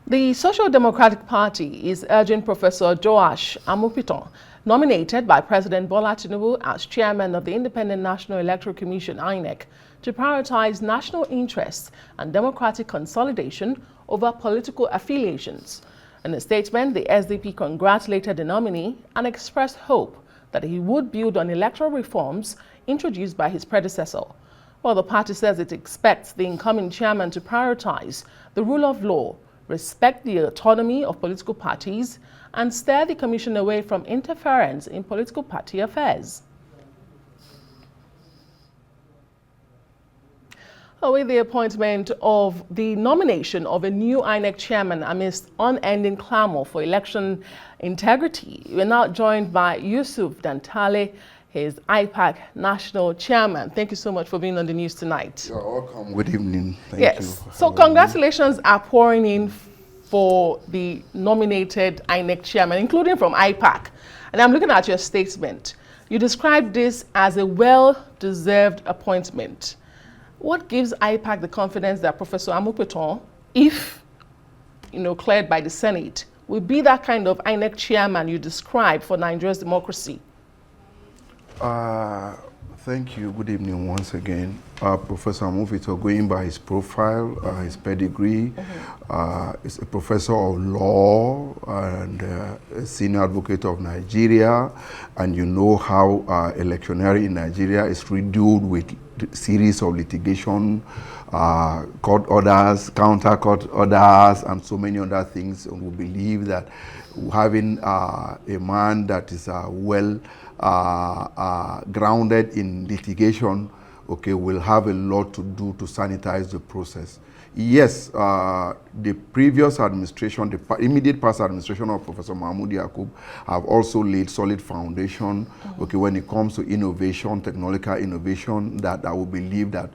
The Social Democratic Party is urging Professor Joash Amupitan, nominated by President Bola Tinubu as chairman of the Independent National Electoral Commission (INEC), to prioritize national interests and democratic consolidation over political affiliations. In a statement, the SDP congratulated the nominee and expressed hope that he would build on electoral reforms introduced by his predecessor. While the party says it expects the incoming chairman to prioritize the rule of law, respect the autonomy of political parties, and steer the commission away from interference in political party affairs. With the appointment of the nomination of a new INEC chairman amidst unending clamor for election integrity, we're now joined by Yusuf Dantalle, his IPAC national chairman. Thank you so much for being on the news tonight. You're welcome. Good evening. Thank you. So congratulations are pouring in for the nominated INEC chairman, including from IPAC. And I'm looking at your statement. You described this as a well-deserved appointment. What gives IPAC the confidence that Professor Amupitan, if cleared by the Senate, will be that kind of INEC chairman you described for Nigeria's democracy? Thank you. Good evening once again. Professor Amupitan, going by his profile, his pedigree, is a professor of law and a senior advocate of Nigeria. And you know how electioneering in Nigeria is riddled with series of litigation, court orders, counter court orders, and so many other things. And we believe that having a man that is well grounded in litigation, will have a lot to do to sanitize the process. Yes, the previous administration, the immediate past administration of Professor Mahmoud Yakubu have also laid solid foundation, when it comes to innovation, technological innovation, that I will believe that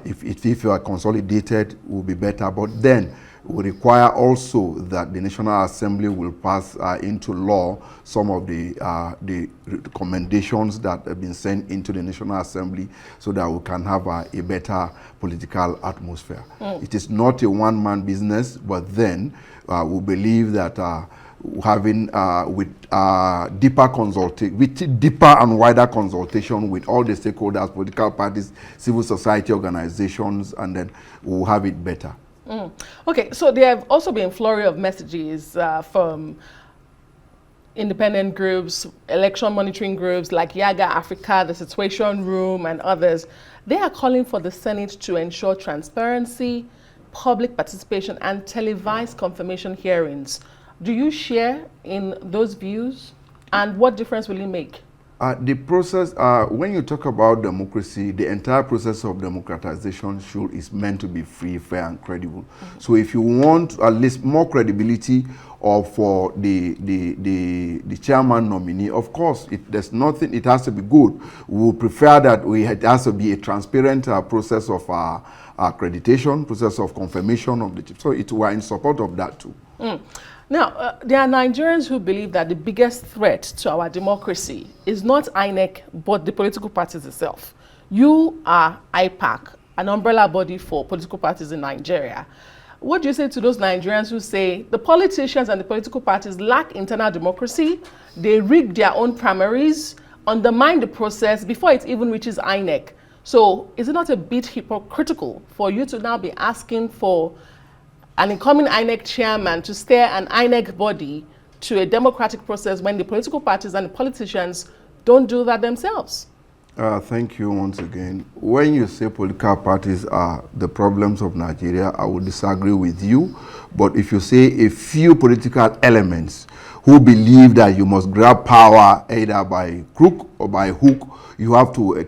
if you are consolidated, will be better. But then, will require also that the National Assembly will pass into law some of the recommendations that have been sent into the National Assembly so that we can have a better political atmosphere. It is not a one-man business, but then we believe that having deeper and wider consultation with all the stakeholders, political parties, civil society organizations, and then we'll have it better. Okay, so there have also been a flurry of messages from independent groups, election monitoring groups like Yaga Africa, the Situation Room, and others. They are calling for the Senate to ensure transparency, public participation, and televised confirmation hearings. Do you share in those views? And what difference will it make? The process, when you talk about democracy, the entire process of democratization is meant to be free, fair, and credible. So if you want at least more credibility for the chairman nominee, of course, there's nothing, it has to be good. We would prefer that it has to be a transparent process of accreditation, process of confirmation of the chief. So we're in support of that too. Now, there are Nigerians who believe that the biggest threat to our democracy is not INEC, but the political parties itself. You are IPAC, an umbrella body for political parties in Nigeria. What do you say to those Nigerians who say the politicians and the political parties lack internal democracy, they rig their own primaries, undermine the process before it even reaches INEC? So is it not a bit hypocritical for you to now be asking for an incoming INEC chairman to steer an INEC body to a democratic process when the political parties and the politicians don't do that themselves? Thank you once again. When you say political parties are the problems of Nigeria, I would disagree with you. But if you say a few political elements who believe that you must grab power either by crook or by hook, you have to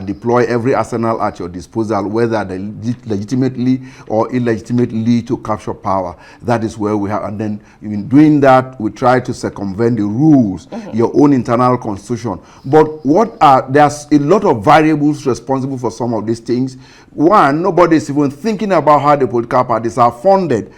deploy every arsenal at your disposal, whether legitimately or illegitimately, to capture power. That is where we have. And then in doing that, we try to circumvent the rules, your own internal constitution. But there's a lot of variables responsible for some of these things. One, nobody is even thinking about how the political parties are funded.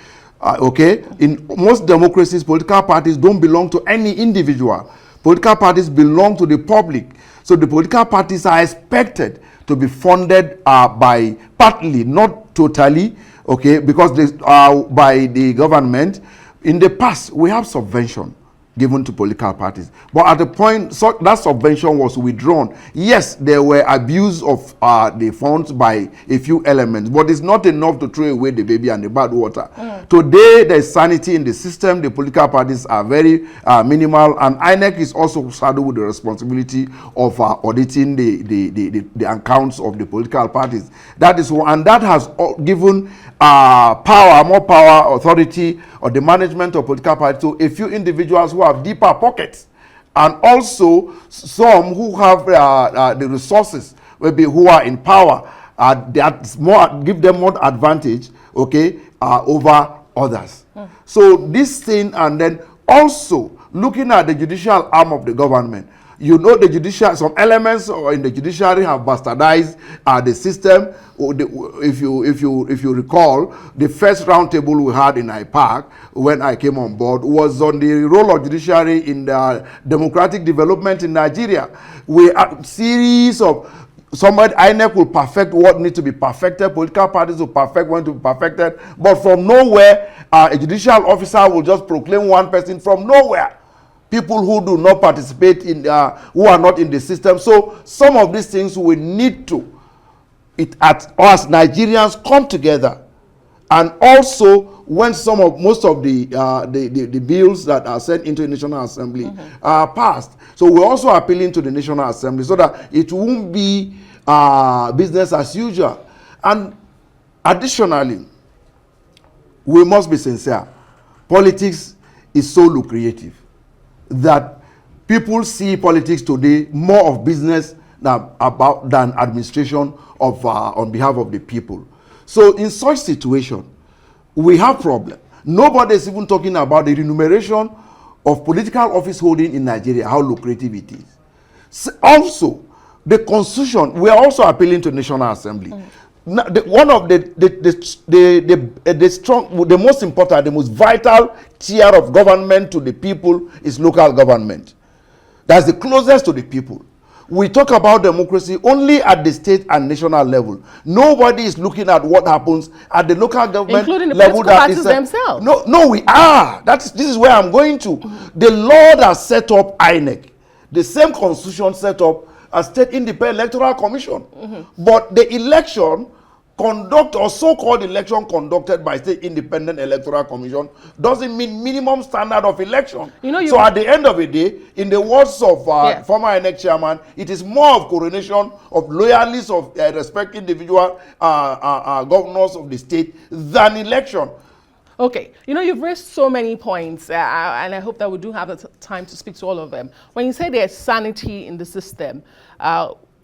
In most democracies, political parties don't belong to any individual. Political parties belong to the public. So the political parties are expected to be funded by partly, not totally, okay, because this, by the government. In the past, we have subvention given to political parties. But at the point that subvention was withdrawn, yes, there were abuse of the funds by a few elements, but it's not enough to throw away the baby and the bad water. Today, there's sanity in the system. The political parties are very minimal, and INEC is also saddled with the responsibility of auditing the accounts of the political parties. That is one, and that has given more power, authority, or the management of political parties to a few individuals who have deeper pockets, and also some who have the resources, maybe who are in power, that give them more advantage, okay, over others. So this thing, and then also looking at the judicial arm of the government. You know, the judiciary, some elements in the judiciary have bastardized the system. If you recall, the first roundtable we had in IPAC when I came on board was on the role of judiciary in the democratic development in Nigeria. We had a series of somebody, INEC will perfect what needs to be perfected, political parties will perfect what to be perfected, but from nowhere, a judicial officer will just proclaim one person from nowhere. People who do not participate in, who are not in the system. So some of these things we need to, us Nigerians come together, and also when most of the bills that are sent into the National Assembly are passed. So we're also appealing to the National Assembly so that it won't be business as usual. And additionally, we must be sincere. Politics is so lucrative that people see politics today more of business than administration of on behalf of the people. So in such situation, we have problem. Nobody is even talking about the remuneration of political office holding in Nigeria, how lucrative it is. So also, the constitution, we are also appealing to the National Assembly. Now, one of the most important, the most vital tier of government to the people is local government. That's the closest to the people. We talk about democracy only at the state and national level. Nobody is looking at what happens at the local government including the level. political parties themselves. No, we are. This is where I'm going to. The law that set up INEC, the same constitution set up a state independent electoral commission. But the election or so-called election conducted by state independent electoral commission doesn't mean minimum standard of election. So at the end of the day, in the words of former INEC chairman, it is more of coronation of loyalists of respective individual governors of the state than election. Okay, you've raised so many points, and I hope that we do have the time to speak to all of them. When you say there's sanity in the system,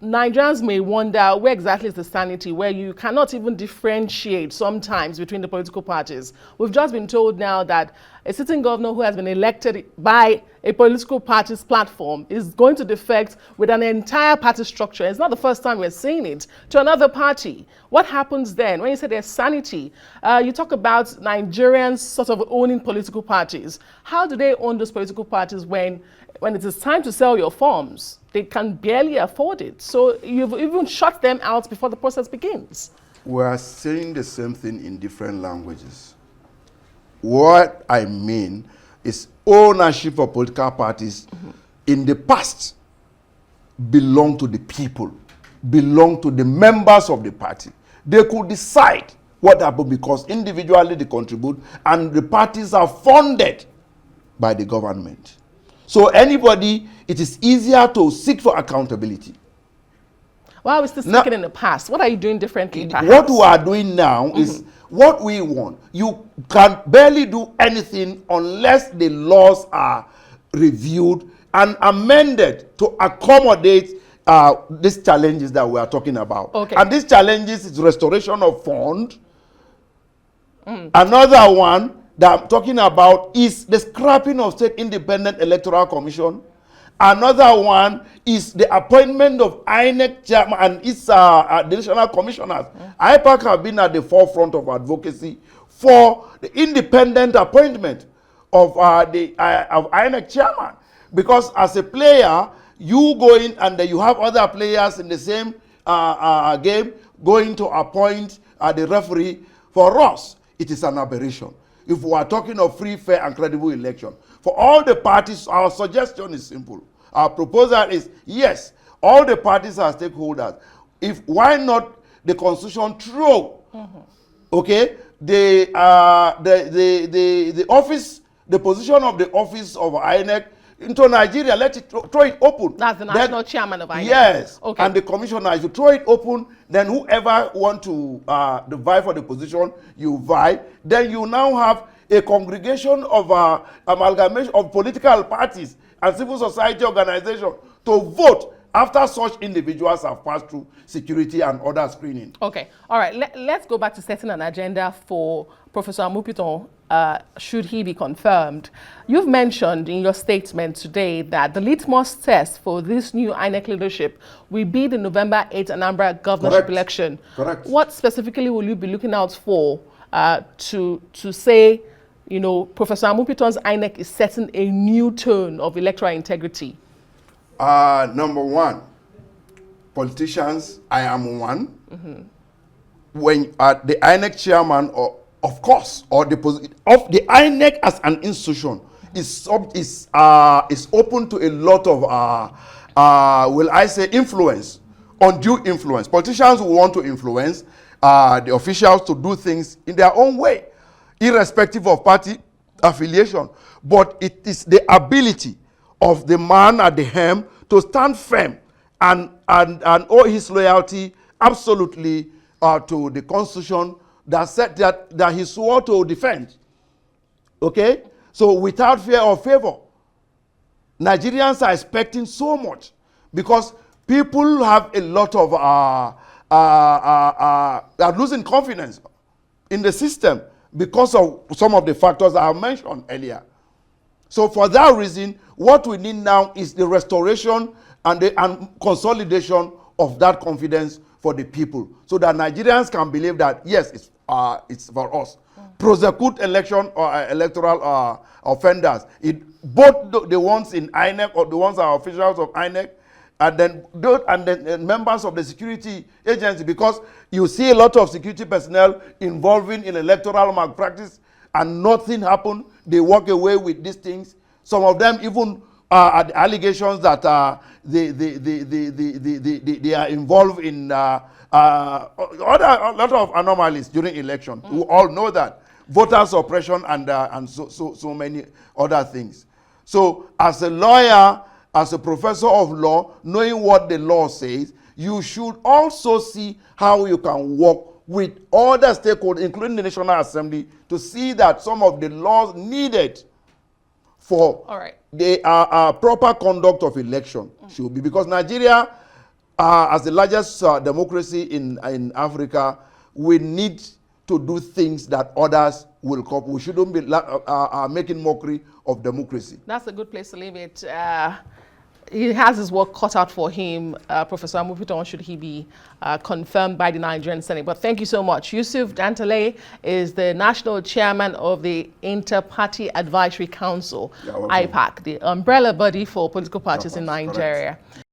Nigerians may wonder where exactly is the sanity, where you cannot even differentiate sometimes between the political parties. We've just been told now that a sitting governor who has been elected by a political party's platform is going to defect with an entire party structure. It's not the first time we're seeing it to another party. What happens then? When you say there's sanity, you talk about Nigerians sort of owning political parties. How do they own those political parties when it is time to sell your forms? They can barely afford it. So you've even shut them out before the process begins. We're saying the same thing in different languages. What I mean is ownership of political parties in the past belong to the people, belong to the members of the party. They could decide what happened because individually they contribute, and the parties are funded by the government. So anybody, it is easier to seek for accountability. Why are we still speaking in the past? What are you doing differently, perhaps? What we are doing now is what we want. You can barely do anything unless the laws are reviewed and amended to accommodate these challenges that we are talking about. Okay. And these challenges is restoration of fund. Another one that I'm talking about is the scrapping of state independent electoral commission. Another one is the appointment of INEC chairman and its additional commissioners. IPAC have been at the forefront of advocacy for the independent appointment of INEC chairman. Because as a player, you go in and you have other players in the same game going to appoint the referee. For us, it is an aberration. If we are talking of free, fair, and credible election, for all the parties, our suggestion is simple. Our proposal is, yes, all the parties are stakeholders. Why not the constitution throw, okay, the office, the position of the office of INEC into Nigeria, let it throw it open. That's the national chairman of INEC. Yes, okay. And the commissioner, if you throw it open, then whoever want to vie for the position, you vie. Then you now have a congregation of amalgamation of political parties and civil society organizations to vote after such individuals have passed through security and other screening. Okay, all right. Let's go back to setting an agenda for Professor Amupitan, should he be confirmed. You've mentioned in your statement today that the litmus test for this new INEC leadership will be the November 8th Anambra governorship election. Correct. What specifically will you be looking out for to say, you know, Professor Amupitan's INEC is setting a new tone of electoral integrity? Number one, politicians, I am one. When the INEC chairman, of course, or the INEC as an institution is open to a lot of, will I say, influence, undue influence. Politicians will want to influence the officials to do things in their own way, irrespective of party affiliation. But it is the ability of the man at the helm to stand firm and owe his loyalty absolutely to the constitution that said that he swore to defend. Okay? So without fear or favor, Nigerians are expecting so much because people have a lot of are losing confidence in the system because of some of the factors I have mentioned earlier. So for that reason, what we need now is the restoration and consolidation of that confidence for the people, so that Nigerians can believe that yes, it's for us. Prosecute election or electoral offenders. Both the ones in INEC or the ones that are officials of INEC, and then members of the security agency, because you see a lot of security personnel involving in electoral malpractice and nothing happened. They walk away with these things. Some of them even the allegations that they are involved in a lot of anomalies during election. We all know that. Voter suppression and so many other things. So as a lawyer, as a professor of law, knowing what the law says, you should also see how you can work with other stakeholders, including the National Assembly, to see that some of the laws needed for the proper conduct of election should be. Because Nigeria, as the largest democracy in Africa, we need to do things that others will copy. We shouldn't be making mockery of democracy. That's a good place to leave it. He has his work cut out for him, Professor Amupitan, should he be confirmed by the Nigerian Senate. But thank you so much. Yusuf Dantalle is the national chairman of the Inter-Party Advisory Council, IPAC, the umbrella body for political parties in Nigeria. Correct.